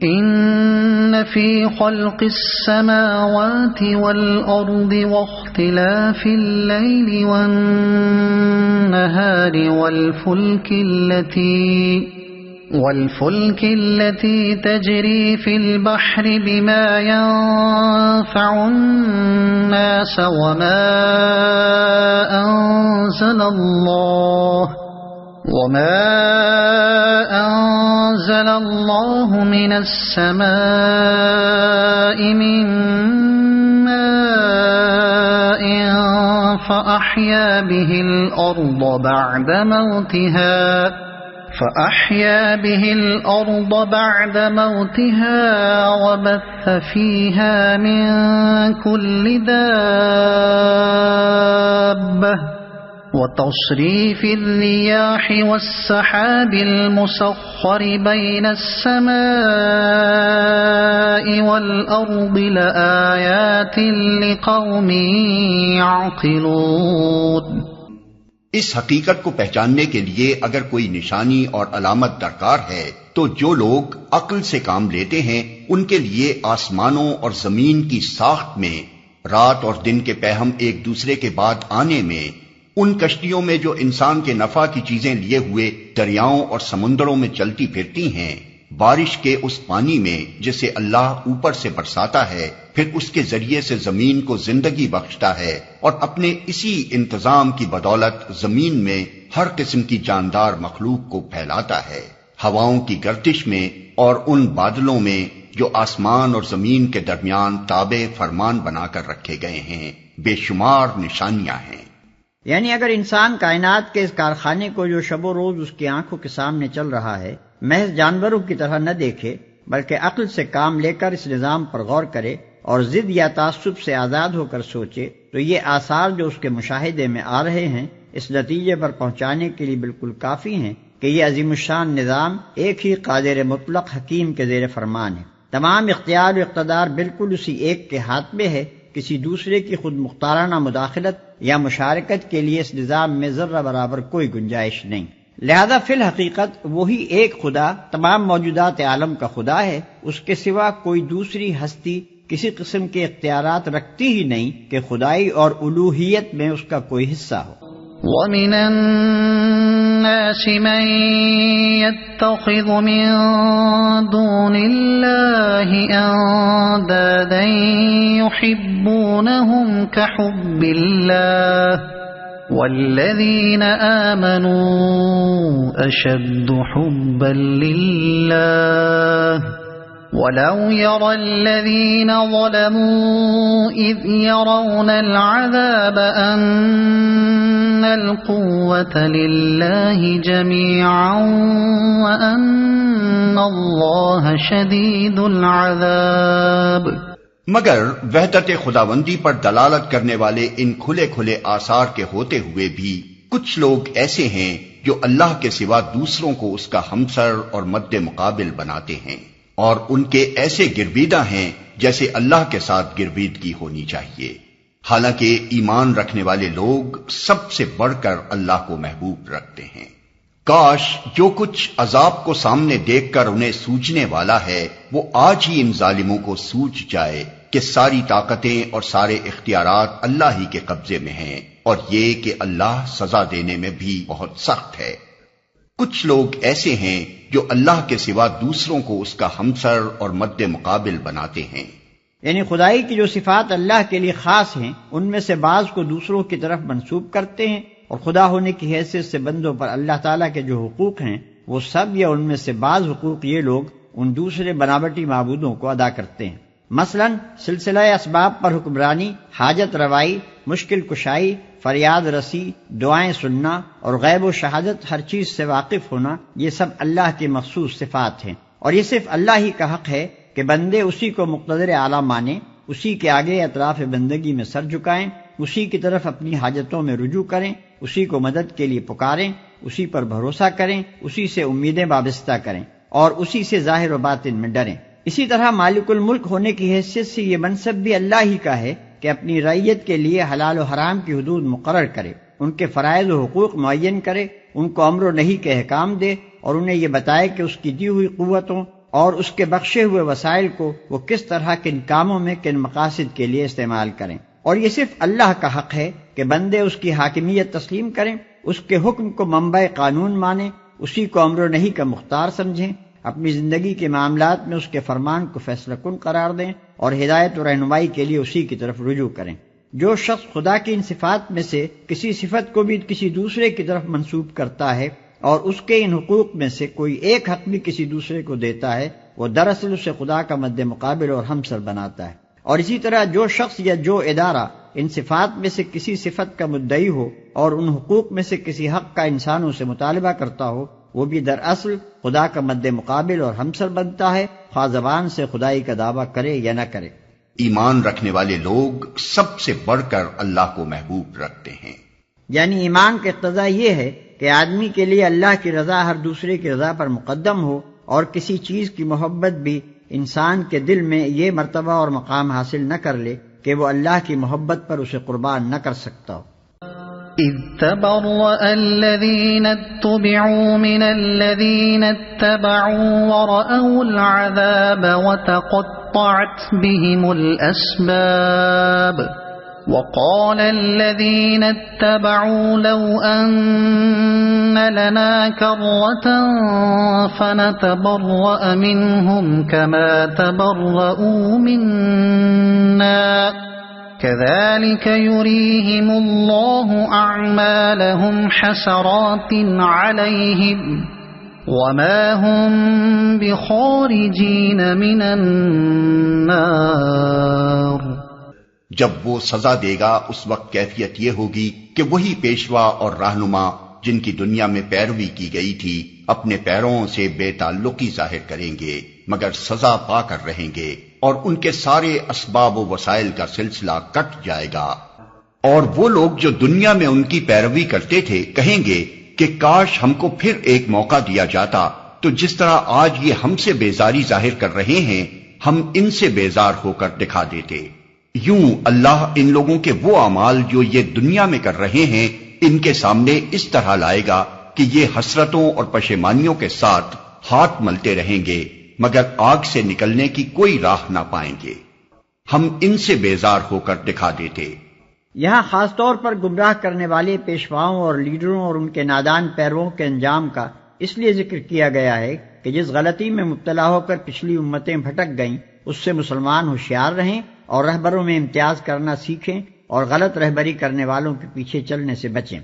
إن في خلق السماوات والأرض واختلاف الليل والنهار والفلك التي تجري في البحر بما ينفع الناس وما أنزل الله من السماء من ماء فأحيا به الأرض بعد موتها وبث فيها من كل دابة وتصريف الرياح والسحاب المسخر بين السماء والأرض لآيات لقوم يعقلون۔ اس حقیقت کو پہچاننے کے لیے اگر کوئی نشانی اور علامت درکار ہے تو جو لوگ عقل سے کام لیتے ہیں ان کے لیے آسمانوں اور زمین کی ساخت میں، رات اور دن کے پیہم ایک دوسرے کے بعد آنے میں، ان کشتیوں میں جو انسان کے نفع کی چیزیں لیے ہوئے دریاؤں اور سمندروں میں چلتی پھرتی ہیں، بارش کے اس پانی میں جسے اللہ اوپر سے برساتا ہے، پھر اس کے ذریعے سے زمین کو زندگی بخشتا ہے اور اپنے اسی انتظام کی بدولت زمین میں ہر قسم کی جاندار مخلوق کو پھیلاتا ہے، ہواؤں کی گردش میں اور ان بادلوں میں جو آسمان اور زمین کے درمیان تابع فرمان بنا کر رکھے گئے ہیں، بے شمار نشانیاں ہیں۔ یعنی اگر انسان کائنات کے اس کارخانے کو جو شب و روز اس کی آنکھوں کے سامنے چل رہا ہے محض جانوروں کی طرح نہ دیکھے، بلکہ عقل سے کام لے کر اس نظام پر غور کرے اور ضد یا تعصب سے آزاد ہو کر سوچے، تو یہ آثار جو اس کے مشاہدے میں آ رہے ہیں اس نتیجے پر پہنچانے کے لیے بالکل کافی ہیں کہ یہ عظیم الشان نظام ایک ہی قادر مطلق حکیم کے زیر فرمان ہے۔ تمام اختیار و اقتدار بالکل اسی ایک کے ہاتھ میں ہے، کسی دوسرے کی خود مختارانہ مداخلت یا مشارکت کے لیے اس نظام میں ذرہ برابر کوئی گنجائش نہیں۔ لہذا فی الحقیقت وہی ایک خدا تمام موجودات عالم کا خدا ہے، اس کے سوا کوئی دوسری ہستی کسی قسم کے اختیارات رکھتی ہی نہیں کہ خدائی اور الوہیت میں اس کا کوئی حصہ ہو۔ وَمِنَ النَّاسِ مَن يَتَّخِذُ مِن دُونِ اللَّهِ أَندَادًا يُحِبُّونَهُمْ كَحُبِّ اللَّهِ وَالَّذِينَ آمَنُوا أَشَدُّ حُبًّا لِلَّهِ وَلَوْ يَرَى الَّذِينَ ظَلَمُوا إِذْ يَرَوْنَ الْعَذَابَ أَنَّ الْقُوَّةَ لِلَّهِ جَمِيعًا وَأَنَّ اللَّهَ شَدِيدُ الْعَذَابِ۔ مگر وحدت خداوندی پر دلالت کرنے والے ان کھلے کھلے آثار کے ہوتے ہوئے بھی کچھ لوگ ایسے ہیں جو اللہ کے سوا دوسروں کو اس کا ہمسر اور مد مقابل بناتے ہیں، اور ان کے ایسے گرویدہ ہیں جیسے اللہ کے ساتھ گرویدگی ہونی چاہیے، حالانکہ ایمان رکھنے والے لوگ سب سے بڑھ کر اللہ کو محبوب رکھتے ہیں۔ کاش جو کچھ عذاب کو سامنے دیکھ کر انہیں سوچنے والا ہے وہ آج ہی ان ظالموں کو سوچ جائے کہ ساری طاقتیں اور سارے اختیارات اللہ ہی کے قبضے میں ہیں، اور یہ کہ اللہ سزا دینے میں بھی بہت سخت ہے۔ کچھ لوگ ایسے ہیں جو اللہ کے سوا دوسروں کو اس کا ہمسر اور مد مقابل بناتے ہیں، یعنی خدائی کی جو صفات اللہ کے لیے خاص ہیں ان میں سے بعض کو دوسروں کی طرف منسوب کرتے ہیں، اور خدا ہونے کی حیثیت سے بندوں پر اللہ تعالیٰ کے جو حقوق ہیں وہ سب یا ان میں سے بعض حقوق یہ لوگ ان دوسرے بناوٹی معبودوں کو ادا کرتے ہیں۔ مثلا سلسلہ اسباب پر حکمرانی، حاجت روائی، مشکل کشائی، فریاد رسی، دعائیں سننا اور غیب و شہادت ہر چیز سے واقف ہونا، یہ سب اللہ کی مخصوص صفات ہیں، اور یہ صرف اللہ ہی کا حق ہے کہ بندے اسی کو مقتدر اعلیٰ مانیں، اسی کے آگے اطراف بندگی میں سر جھکائیں، اسی کی طرف اپنی حاجتوں میں رجوع کریں، اسی کو مدد کے لیے پکاریں، اسی پر بھروسہ کریں، اسی سے امیدیں وابستہ کریں اور اسی سے ظاہر و باطن میں ڈریں۔ اسی طرح مالک الملک ہونے کی حیثیت سے یہ منصب بھی اللہ ہی کا ہے کہ اپنی رعیت کے لیے حلال و حرام کی حدود مقرر کرے، ان کے فرائض و حقوق معین کرے، ان کو امر و نہی کے احکام دے، اور انہیں یہ بتائے کہ اس کی دی ہوئی قوتوں اور اس کے بخشے ہوئے وسائل کو وہ کس طرح کن کاموں میں کن مقاصد کے لیے استعمال کریں۔ اور یہ صرف اللہ کا حق ہے کہ بندے اس کی حاکمیت تسلیم کریں، اس کے حکم کو منبع قانون مانیں، اسی کو امر و نہی کا مختار سمجھیں، اپنی زندگی کے معاملات میں اس کے فرمان کو فیصلہ کن قرار دیں اور ہدایت و رہنمائی کے لیے اسی کی طرف رجوع کریں۔ جو شخص خدا کی ان صفات میں سے کسی صفت کو بھی کسی دوسرے کی طرف منسوب کرتا ہے اور اس کے ان حقوق میں سے کوئی ایک حق بھی کسی دوسرے کو دیتا ہے، وہ دراصل اسے خدا کا مد مقابل اور ہمسر بناتا ہے۔ اور اسی طرح جو شخص یا جو ادارہ ان صفات میں سے کسی صفت کا مدعی ہو اور ان حقوق میں سے کسی حق کا انسانوں سے مطالبہ کرتا ہو، وہ بھی دراصل خدا کا مد مقابل اور ہمسر بنتا ہے، خواہ زبان سے خدائی کا دعویٰ کرے یا نہ کرے۔ ایمان رکھنے والے لوگ سب سے بڑھ کر اللہ کو محبوب رکھتے ہیں۔ یعنی ایمان کا اقتضا یہ ہے کہ آدمی کے لیے اللہ کی رضا ہر دوسرے کی رضا پر مقدم ہو، اور کسی چیز کی محبت بھی انسان کے دل میں یہ مرتبہ اور مقام حاصل نہ کر لے کہ وہ اللہ کی محبت پر اسے قربان نہ کر سکتا ہو۔ إذ تبرأ الذين اتبعوا من الذين اتبعوا ورأوا العذاب وتقطعت بهم الأسباب وقال الذين اتبعوا لو أن لنا كرة فنتبرأ منهم كما تبرؤوا منا كذلك يريهم الله أعمالهم حسرات عليهم وما هم بخارجين من النار۔ جب وہ سزا دے گا اس وقت کیفیت یہ ہوگی کہ وہی پیشوا اور رہنما جن کی دنیا میں پیروی کی گئی تھی اپنے پیروں سے بے تعلقی ظاہر کریں گے مگر سزا پا کر رہیں گے، اور ان کے سارے اسباب و وسائل کا سلسلہ کٹ جائے گا۔ اور وہ لوگ جو دنیا میں ان کی پیروی کرتے تھے کہیں گے کہ کاش ہم کو پھر ایک موقع دیا جاتا تو جس طرح آج یہ ہم سے بیزاری ظاہر کر رہے ہیں ہم ان سے بیزار ہو کر دکھا دیتے۔ یوں اللہ ان لوگوں کے وہ اعمال جو یہ دنیا میں کر رہے ہیں ان کے سامنے اس طرح لائے گا کہ یہ حسرتوں اور پشیمانیوں کے ساتھ ہاتھ ملتے رہیں گے مگر آگ سے نکلنے کی کوئی راہ نہ پائیں گے۔ ہم ان سے بیزار ہو کر دکھا دیتے۔ یہاں خاص طور پر گمراہ کرنے والے پیشواؤں اور لیڈروں اور ان کے نادان پیرووں کے انجام کا اس لیے ذکر کیا گیا ہے کہ جس غلطی میں مبتلا ہو کر پچھلی امتیں بھٹک گئیں اس سے مسلمان ہوشیار رہیں اور رہبروں میں امتیاز کرنا سیکھیں اور غلط رہبری کرنے والوں کے پیچھے چلنے سے بچیں۔